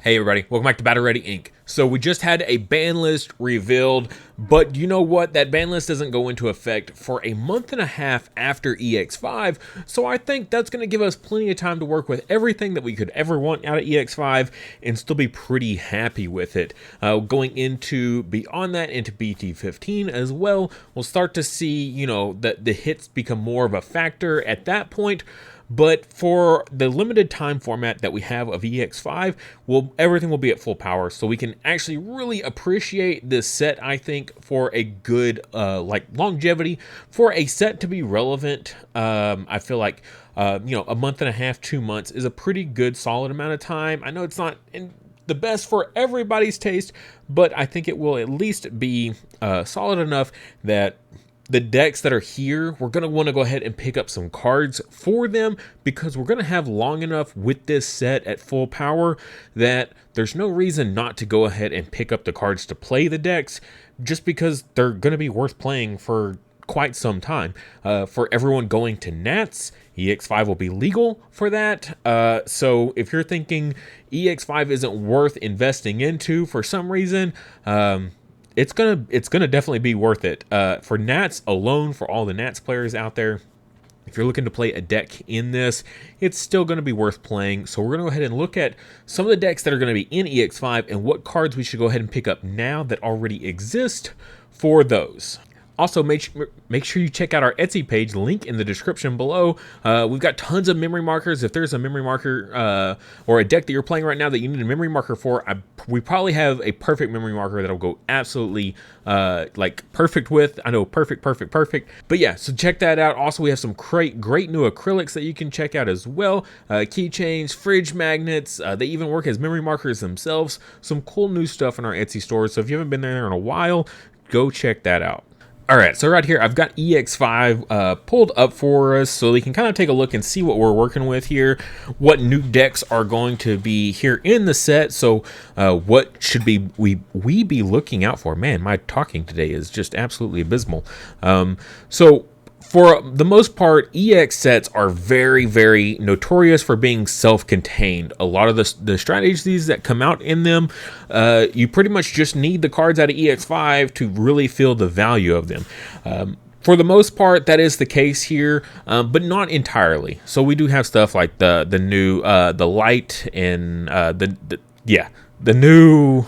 Hey everybody, welcome back to Battle Ready Inc. So we just had a ban list revealed, but you know what? That ban list doesn't go into effect for a month and a half after EX5, so I think that's going to give us plenty of time to work with everything that we could ever want out of EX5 and still be pretty happy with it. Going into beyond that, into BT15 as well, we'll start to see, you know, that the hits become more of a factor at that point. But for the limited time format that we have of EX5, everything will be at full power, so we can actually really appreciate this set. I think for a good longevity, for a set to be relevant, I feel like a month and a half, 2 months is a pretty good solid amount of time. I know it's not the best for everybody's taste, but I think it will at least be solid enough that the decks that are here, we're going to want to go ahead and pick up some cards for them, because we're going to have long enough with this set at full power that there's no reason not to go ahead and pick up the cards to play the decks, just because they're going to be worth playing for quite some time. For everyone going to Nats, EX5 will be legal for that. So if you're thinking EX5 isn't worth investing into for some reason, it's gonna definitely be worth it. For Nats alone, for all the Nats players out there, if you're looking to play a deck in this, it's still going to be worth playing. So we're going to go ahead and look at some of the decks that are going to be in EX5 and what cards we should go ahead and pick up now that already exist for those. Also, make sure you check out our Etsy page, link in the description below. We've got tons of memory markers. If there's a memory marker or a deck that you're playing right now that you need a memory marker for, we probably have a perfect memory marker that'll go absolutely perfect with. I know, perfect. But yeah, so check that out. Also, we have some great new acrylics that you can check out as well. Keychains, fridge magnets. They even work as memory markers themselves. Some cool new stuff in our Etsy store. So if you haven't been there in a while, go check that out. All right, so right here, I've got EX5 pulled up for us so we can kind of take a look and see what we're working with here, what new decks are going to be here in the set. So what should we be looking out for? Man, my talking today is just absolutely abysmal. So for the most part, EX sets are very, very notorious for being self-contained. A lot of the strategies that come out in them, you pretty much just need the cards out of EX5 to really feel the value of them. For the most part, that is the case here, but not entirely. So we do have stuff like the new the light and the new.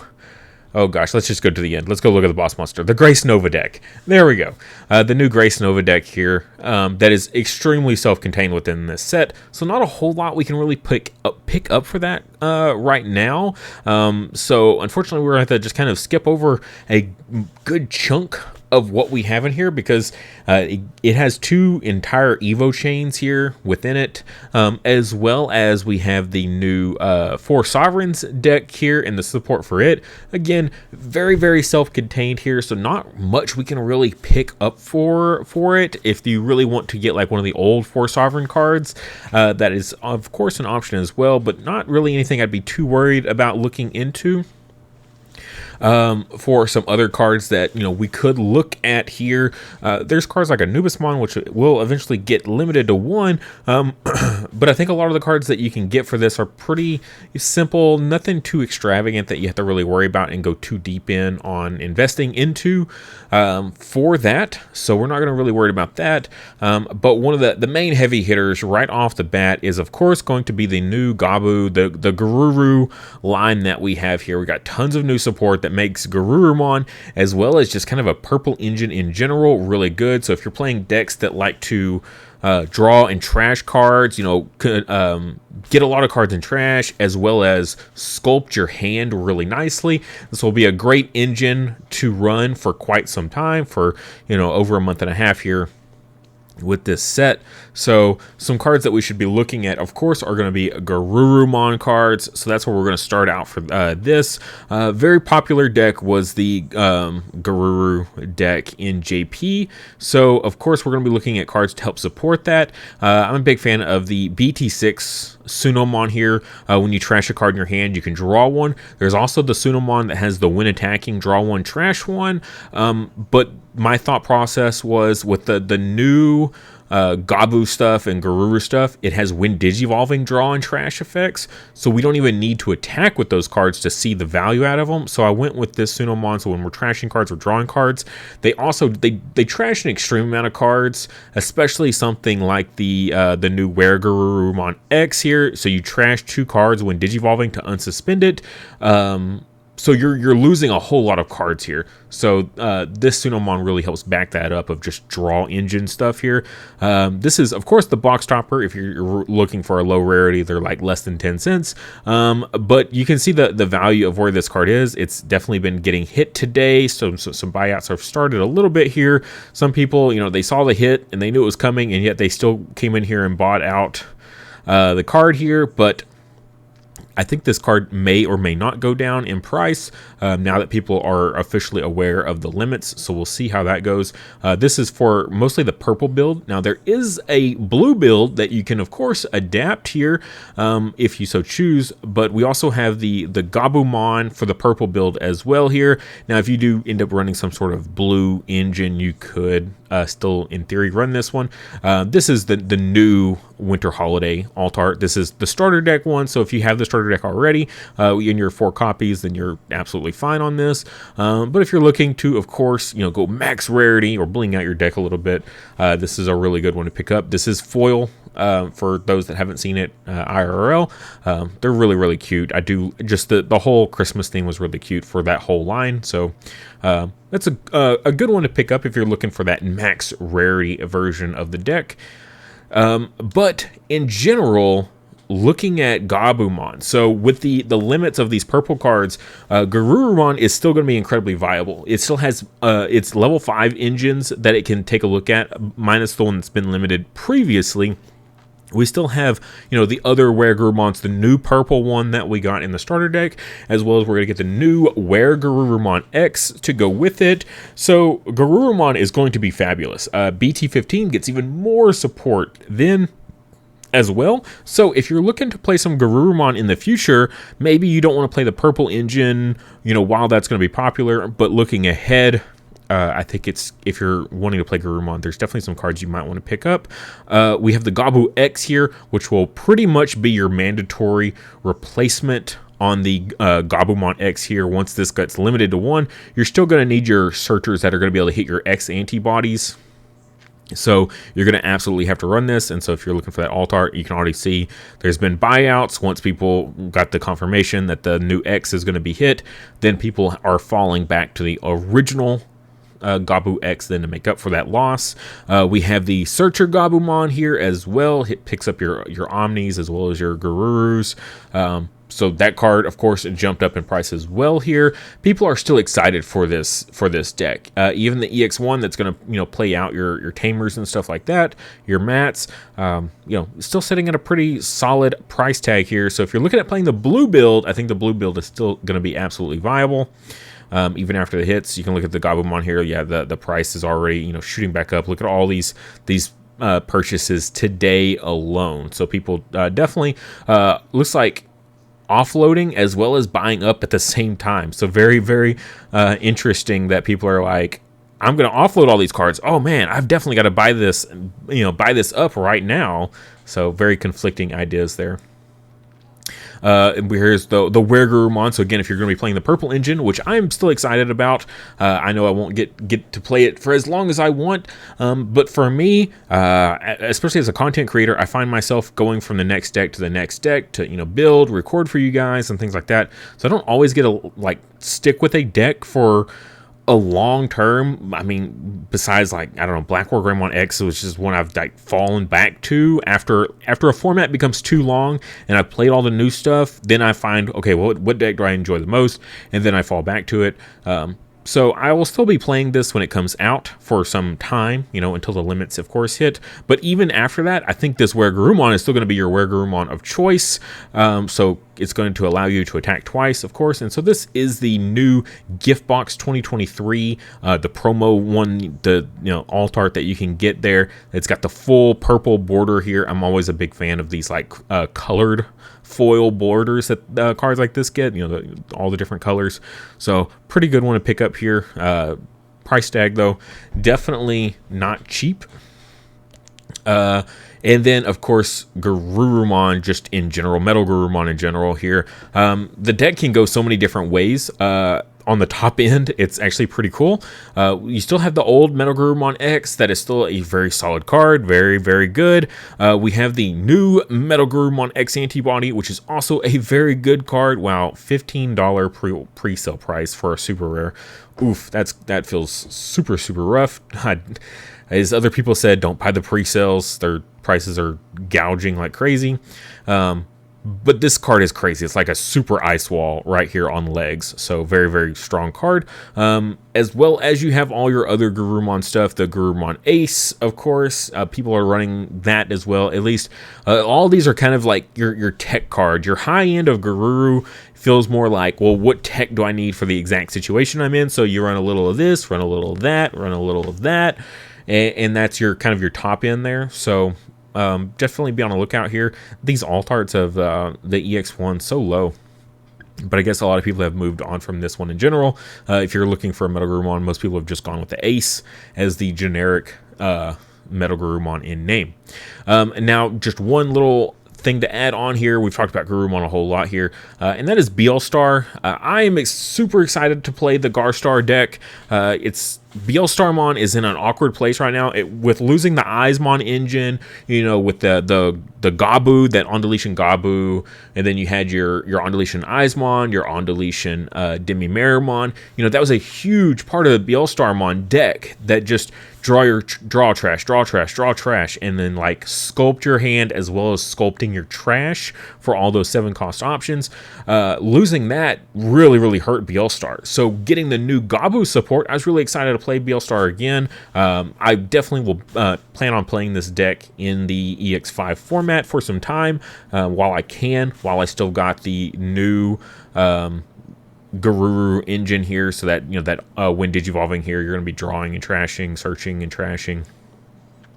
Oh gosh, let's just go to the end. Let's go look at the boss monster, the Grace Nova deck. There we go. The new Grace Nova deck here that is extremely self-contained within this set. So not a whole lot we can really pick up for that right now. So unfortunately, we're going to have to just kind of skip over a good chunk of what we have in here, because it has two entire Evo chains here within it, as well as we have the new Four Sovereigns deck here and the support for it. Again, very, very self-contained here, so not much we can really pick up for it. If you really want to get like one of the old Four Sovereign cards, that is of course an option as well, but not really anything I'd be too worried about looking into. For some other cards that, you know, we could look at here, there's cards like Anubismon, which will eventually get limited to one, but I think a lot of the cards that you can get for this are pretty simple, nothing too extravagant that you have to really worry about and go too deep in on investing into for that, so we're not going to really worry about that. But one of the main heavy hitters right off the bat is of course going to be the new Gabu, the Garuru line that we have here. We got tons of new support that makes Garurumon, as well as just kind of a purple engine in general, really good. So if you're playing decks that like to draw and trash cards, you know, get a lot of cards in trash, as well as sculpt your hand really nicely, this will be a great engine to run for quite some time, for, you know, over a month and a half here with this set. So some cards that we should be looking at, of course, are going to be Garurumon cards. So that's where we're going to start out for this. Very popular deck was the Garuru deck in JP. So of course, we're going to be looking at cards to help support that. I'm a big fan of the BT6 Sunomon here. When you trash a card in your hand, you can draw one. There's also the Sunomon that has the when attacking, draw one, trash one. But my thought process was with the new Gabu stuff and Garuru stuff, it has when digivolving draw and trash effects, so we don't even need to attack with those cards to see the value out of them. So I went with this Sunomon, so when we're trashing cards, we're drawing cards. They also they trash an extreme amount of cards, especially something like the new Weregarurumon X here. So you trash 2 cards when digivolving to unsuspend it. So you're losing a whole lot of cards here. So this Sunomon really helps back that up of just draw engine stuff here. This is, of course, the box topper. If you're looking for a low rarity, they're like less than 10 cents. But you can see the value of where this card is. It's definitely been getting hit today. So some buyouts have started a little bit here. Some people, they saw the hit and they knew it was coming, and yet they still came in here and bought out the card here. But I think this card may or may not go down in price now that people are officially aware of the limits. So we'll see how that goes. This is for mostly the purple build. Now there is a blue build that you can of course adapt here if you so choose. But we also have the Gabumon for the purple build as well here. Now if you do end up running some sort of blue engine, you could still in theory run this one. This is the new Winter Holiday alt art. This is the starter deck one. So if you have the starter deck already in your 4 copies, then you're absolutely fine on this. But if you're looking to, of course, go max rarity or bling out your deck a little bit, this is a really good one to pick up. This is foil for those that haven't seen it IRL. They're really, really cute. I do just the whole Christmas theme was really cute for that whole line. So that's a good one to pick up if you're looking for that max rarity version of the deck. But in general, looking at Gabumon, so with the limits of these purple cards, Garurumon is still going to be incredibly viable. It still has its level 5 engines that it can take a look at, minus the one that's been limited previously. We still have, the other Weregarurumons, the new purple one that we got in the starter deck, as well as we're going to get the new Weregarurumon X to go with it. So Garurumon is going to be fabulous. BT15 gets even more support then as well. So if you're looking to play some Garurumon in the future, maybe you don't want to play the purple engine, while that's going to be popular, but looking ahead, I think if you're wanting to play Garurumon, there's definitely some cards you might want to pick up. We have the Gabu X here, which will pretty much be your mandatory replacement on the Gabumon X here. Once this gets limited to 1, you're still going to need your searchers that are going to be able to hit your X antibodies. So you're going to absolutely have to run this. And so if you're looking for that alt art, you can already see there's been buyouts. Once people got the confirmation that the new X is going to be hit, then people are falling back to the original Gabu X then to make up for that loss. We have the Searcher Gabumon here as well. It picks up your Omnis as well as your Garurus. So that card, of course, jumped up in price as well here. People are still excited for this deck. Even the EX1 that's going to play out your Tamers and stuff like that, your Mats, still sitting at a pretty solid price tag here. So if you're looking at playing the blue build, I think the blue build is still going to be absolutely viable. Even after the hits, you can look at the Gabumon here. Yeah, the price is already shooting back up. Look at all these purchases today alone. So people definitely looks like offloading as well as buying up at the same time. So very, very interesting that people are like, I'm going to offload all these cards. Oh man, I've definitely got to buy this, buy this up right now. So very conflicting ideas there. And here's the Weregarurumon. So again, if you're going to be playing the purple engine, which I'm still excited about, I know I won't get to play it for as long as I want, but for me, especially as a content creator, I find myself going from the next deck to the next deck to build, record for you guys, and things like that. So I don't always get to stick with a deck for a long term. I mean, besides Black Weregarurumon X, which is one I've fallen back to after a format becomes too long and I've played all the new stuff. Then I find, okay, what deck do I enjoy the most, and then I fall back to it. So I will still be playing this when it comes out for some time, until the limits, of course, hit. But even after that, I think this Weregarurumon is still going to be your Weregarurumon of choice. So it's going to allow you to attack twice, of course. And so this is the new Gift Box 2023, the promo one, the alt art that you can get there. It's got the full purple border here. I'm always a big fan of these colored foil borders that cards like this get, all the different colors. So pretty good one to pick up here. Price tag though, definitely not cheap. And then, of course, Garurumon just in general, Metal Garurumon in general here. The deck can go so many different ways. On the top end, it's actually pretty cool. You still have the old Metal Garurumon X that is still a very solid card. Very, very good. We have the new Metal Garurumon X Antibody, which is also a very good card. Wow, $15 pre-sale price for a super rare. Oof, that feels super, super rough. As other people said, don't buy the pre-sales. Their prices are gouging like crazy. But this card is crazy. It's like a super ice wall right here on legs. So very, very strong card. As well as you have all your other Garurumon stuff. The Garurumon Ace, of course. People are running that as well. At least all these are kind of like your tech card. Your high end of Garuru feels more like, well, what tech do I need for the exact situation I'm in? So you run a little of this, run a little of that, run a little of that. And that's your kind of your top end there. So definitely be on the lookout here. These alt arts of the EX1 so low, but I guess a lot of people have moved on from this one in general. If you're looking for a Metal Garurumon, most people have just gone with the Ace as the generic Metal Garurumon in name. And now just one little thing to add on here. We've talked about Garurumon a whole lot here, and that is BL Star. I am super excited to play the Garstar deck. It's BL Starmon is in an awkward place right now. With losing the Eismon engine, you know, with the Gabu, that on deletion Gabu, and then you had your on deletion Eismon, your on deletion Demi Merimon. You know, that was a huge part of the BL Starmon deck that just draw trash, and then like sculpt your hand as well as sculpting your trash for all those 7-cost options. Losing that really hurt BL Star. So getting the new Gabu support, I was really excited to play BL Star again. I definitely will plan on playing this deck in the EX5 format for some time while I still got the new Garuru engine here, so that, you know, that when digivolving here, you're going to be drawing and trashing, searching and trashing,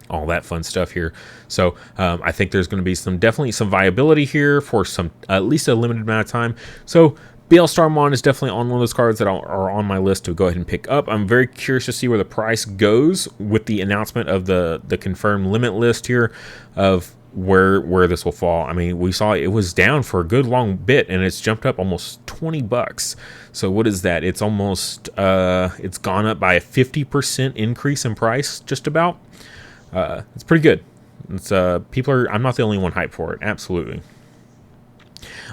all that fun stuff here. So I think there's going to be definitely some viability here for at least a limited amount of time. So BL Starmon is definitely on one of those cards that are on my list to go ahead and pick up. I'm very curious to see where the price goes with the announcement of the confirmed limit list here of where this will fall. I mean, we saw it was down for a good long bit, and it's jumped up almost $20. So what is that? It's almost it's gone up by a 50% increase in price, just about. It's pretty good. It's I'm not the only one hyped for it. Absolutely.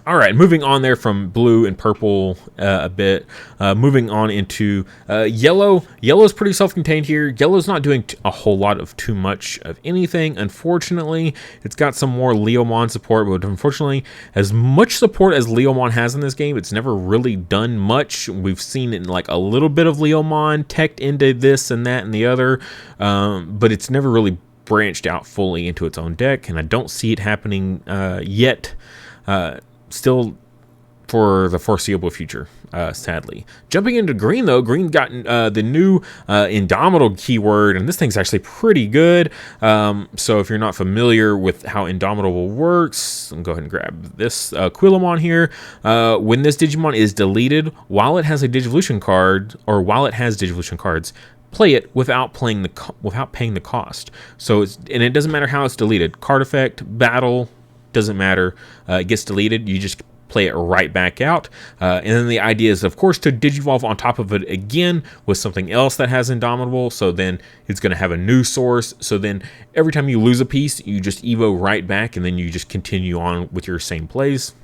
All right, moving on there from blue and purple a bit, moving on into yellow. Yellow's pretty self-contained here. Yellow's not doing a whole lot of too much of anything, unfortunately. It's got some more Leomon support, but unfortunately, as much support as Leomon has in this game, it's never really done much. We've seen it in like a little bit of Leomon teched into this and that and the other, but it's never really branched out fully into its own deck, and I don't see it happening yet. Still for the foreseeable future, sadly. Jumping into green, though, green got the new Indomitable keyword, and this thing's actually pretty good. So if you're not familiar with how Indomitable works, go ahead and grab this Quilamon here. When this Digimon is deleted, while it has a Digivolution card, or while it has Digivolution cards, play it without paying the cost. So and it doesn't matter how it's deleted. Card effect, battle, doesn't matter. It gets deleted. You just play it right back out. And then the idea is, of course, to digivolve on top of it again with something else that has Indomitable. So then it's going to have a new source. So then every time you lose a piece, you just evo right back, and then you just continue on with your same plays.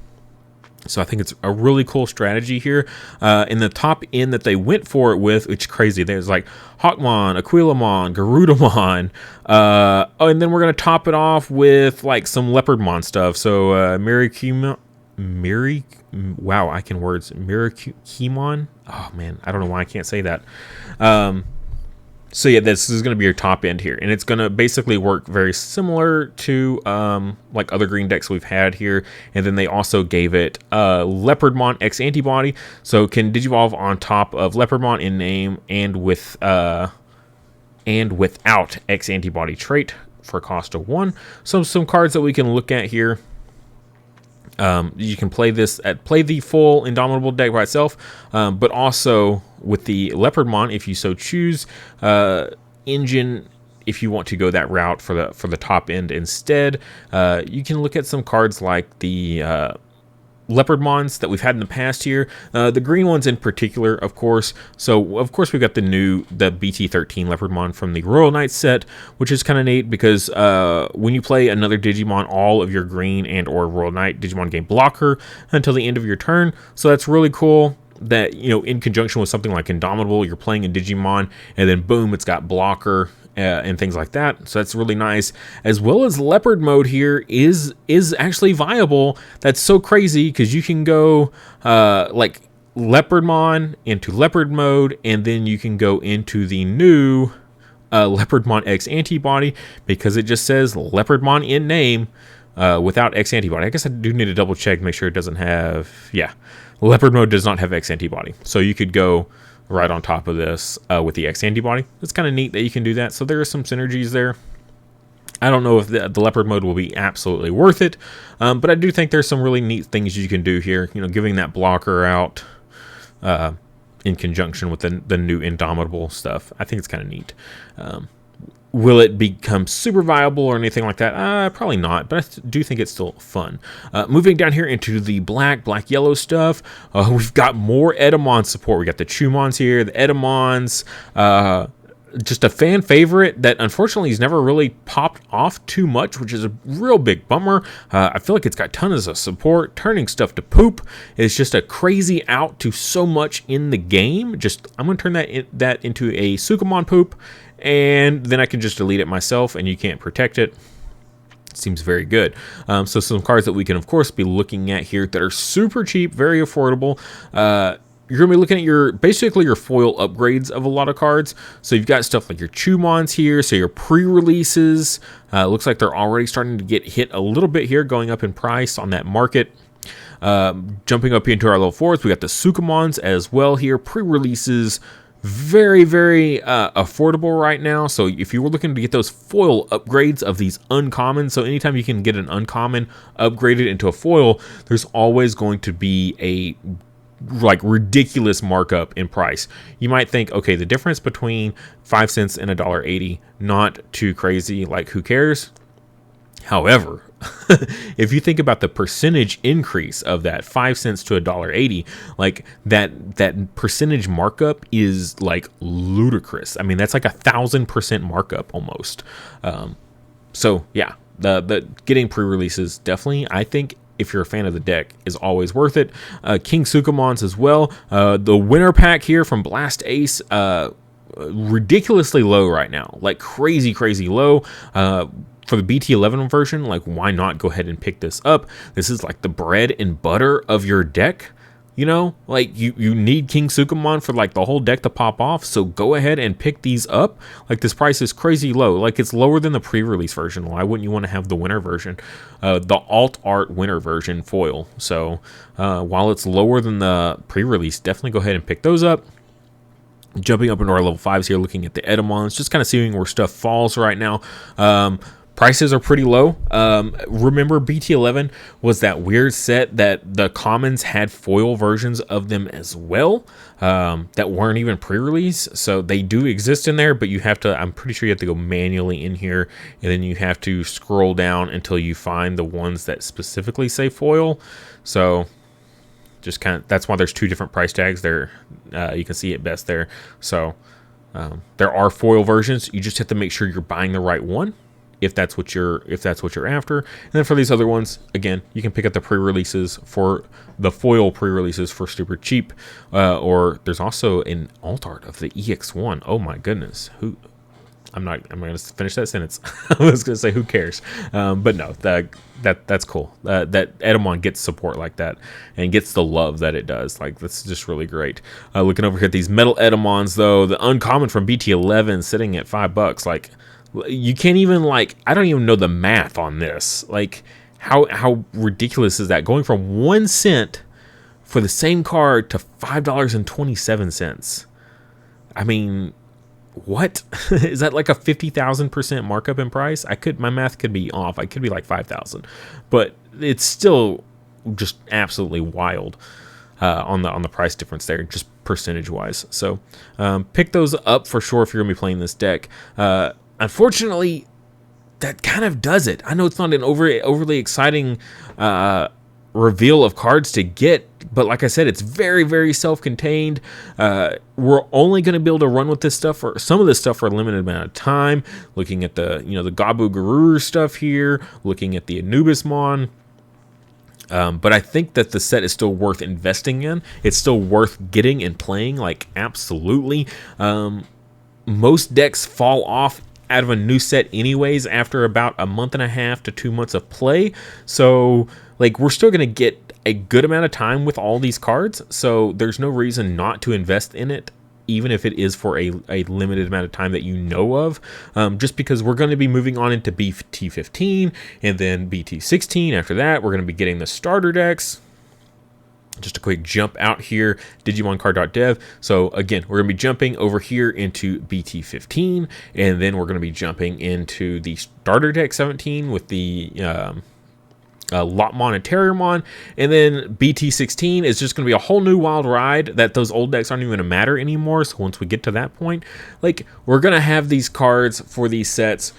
So I think it's a really cool strategy here. In the top end that they went for it with, which is crazy. There's like Hawkmon, Aquilamon, Garudamon. And then we're going to top it off with like some Leopardmon stuff. So wow, I can words. Mirikimon. Oh man, I don't know why I can't say that. So yeah, this is going to be your top end here, and it's going to basically work very similar to like other green decks we've had here. And then they also gave it Leopardmon X Antibody, so can digivolve on top of Leopardmon in name and without X Antibody trait for a cost of 1. So some cards that we can look at here. You can play the full Indomitable deck by itself, but also with the Leopardmon, if you so choose. Engine if you want to go that route for the top end instead, you can look at some cards like the Leopardmons that we've had in the past here. The green ones in particular, of course. So, of course, we've got the BT13 Leopardmon from the Royal Knights set, which is kind of neat because when you play another Digimon, all of your green and or Royal Knight Digimon gain blocker until the end of your turn. So that's really cool that, you know, in conjunction with something like Indomitable, you're playing a Digimon and then boom, it's got blocker and things like that. So that's really nice. As well as Leopard mode here is actually viable. That's so crazy because you can go like Leopardmon into Leopard mode, and then you can go into the new Leopardmon X antibody because it just says Leopardmon in name without X antibody. I guess I do need to double check to make sure it doesn't have, yeah, Leopard mode does not have X antibody. So you could go right on top of this with the X antibody. It's kind of neat that you can do that. So there are some synergies there. I don't know if the Leopard mode will be absolutely worth it, but I do think there's some really neat things you can do here. You know, giving that blocker out in conjunction with the new Indomitable stuff. I think it's kind of neat. Will it become super viable or anything like that? Probably not, but I do think it's still fun. Moving down here into the black-yellow stuff, we've got more Edamon support. We got the Chumons here, the Edamons, just a fan favorite that unfortunately has never really popped off too much, which is a real big bummer. I feel like it's got tons of support. Turning stuff to poop is just a crazy out to so much in the game. I'm going to turn that into a Sukamon poop, and then I can just delete it myself, and you can't protect it. Seems very good. So some cards that we can, of course, be looking at here that are super cheap, very affordable. You're going to be looking at basically your foil upgrades of a lot of cards. So you've got stuff like your Chumons here, so your pre-releases. Looks like they're already starting to get hit a little bit here, going up in price on that market. Jumping up into our level 4s, we got the Sukamons as well here. Pre-releases, very, very affordable right now. So if you were looking to get those foil upgrades of these uncommons, so anytime you can get an uncommon upgraded into a foil, there's always going to be a ridiculous markup in price. You might think, okay, the difference between 5 cents and $1.80, not too crazy, like who cares? However, if you think about the percentage increase of that 5 cents to $1.80, like that percentage markup is like ludicrous. I mean, that's like 1,000% markup almost. So yeah, the getting pre-releases definitely, I think, if you're a fan of the deck, is always worth it. King Sukamons as well. The winner pack here from Blast Ace, ridiculously low right now, like crazy low. For the BT11 version, like, why not go ahead and pick this up? This is like the bread and butter of your deck. You know, like you need King Sukamon for like the whole deck to pop off. So go ahead and pick these up. Like, this price is crazy low. Like, it's lower than the pre-release version. Why wouldn't you want to have the winner version, the alt art winner version foil? So while it's lower than the pre-release, definitely go ahead and pick those up. Jumping up into our level 5s here, looking at the Edamons, just kind of seeing where stuff falls right now. Prices are pretty low. Remember, BT11 was that weird set that the commons had foil versions of them as well, that weren't even pre-release. So they do exist in there, but you have to, I'm pretty sure you have to go manually in here, and then you have to scroll down until you find the ones that specifically say foil. So just kind of, that's why there's two different price tags there. You can see it best there. So there are foil versions. You just have to make sure you're buying the right one, if that's what you're after. And then for these other ones, again, you can pick up the pre-releases for the foil pre-releases for super cheap. Or there's also an alt art of the EX1. Oh my goodness, I'm going to finish that sentence. I was going to say, who cares? But no, that's cool. That Edamon gets support like that and gets the love that it does. Like, that's just really great. Looking over here at these metal Edamons, though, the uncommon from BT11 sitting at $5. Like, you can't even, like, I don't even know the math on this. Like, how ridiculous is that? Going from 1 cent for the same card to $5.27. I mean, what? Is that like a 50,000% markup in price? My math could be off. I could be like 5,000, but it's still just absolutely wild on the price difference there, just percentage wise. So pick those up for sure if you're gonna be playing this deck. unfortunately, that kind of does it. I know it's not an overly exciting reveal of cards to get, but like I said, it's very self-contained. We're only going to be able to run with this stuff for some of this stuff for a limited amount of time. Looking at the the Gabu Garuru stuff here, looking at the Anubismon. But I think that the set is still worth investing in. It's still worth getting and playing, like, absolutely. Most decks fall off out of a new set anyways after about a month and a half to 2 months of play. So, like, we're still going to get a good amount of time with all these cards. So there's no reason not to invest in it, even if it is for a limited amount of time that you know of, just because we're going to be moving on into BT15 and then BT16. After that, we're going to be getting the starter decks. Just a quick jump out here, DigimonCard.dev. So again, we're going to be jumping over here into BT15, and then we're going to be jumping into the starter deck 17 with the Lotmon and Terriermon, and then BT16 is just going to be a whole new wild ride that those old decks aren't even going to matter anymore. So once we get to that point, like, we're going to have these cards for these sets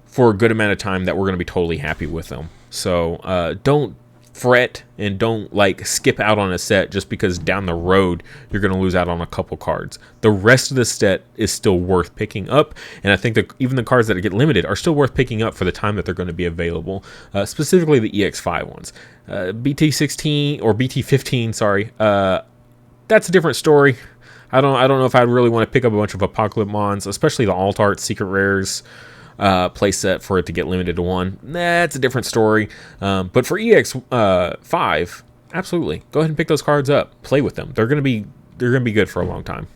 for a good amount of time that we're going to be totally happy with them. So don't fret and don't, like, skip out on a set just because down the road you're going to lose out on a couple cards. The rest of the set is still worth picking up, and I think that even the cards that get limited are still worth picking up for the time that they're going to be available, specifically the EX5 ones. BT16 or BT15, sorry, that's a different story. I don't know if I really want to pick up a bunch of Apocalypmons, especially the Alt Art Secret Rares playset for it to get limited to one. That's a different story. But for EX5, absolutely, go ahead and pick those cards up, play with them. They're gonna be good for a long time.